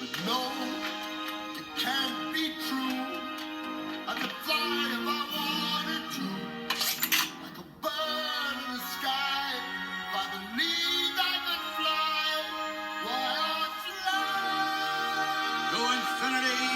No, it can't be true. I could fly if I wanted to, like a bird in the sky. If I believed I could fly, why, I'd fly. To infinity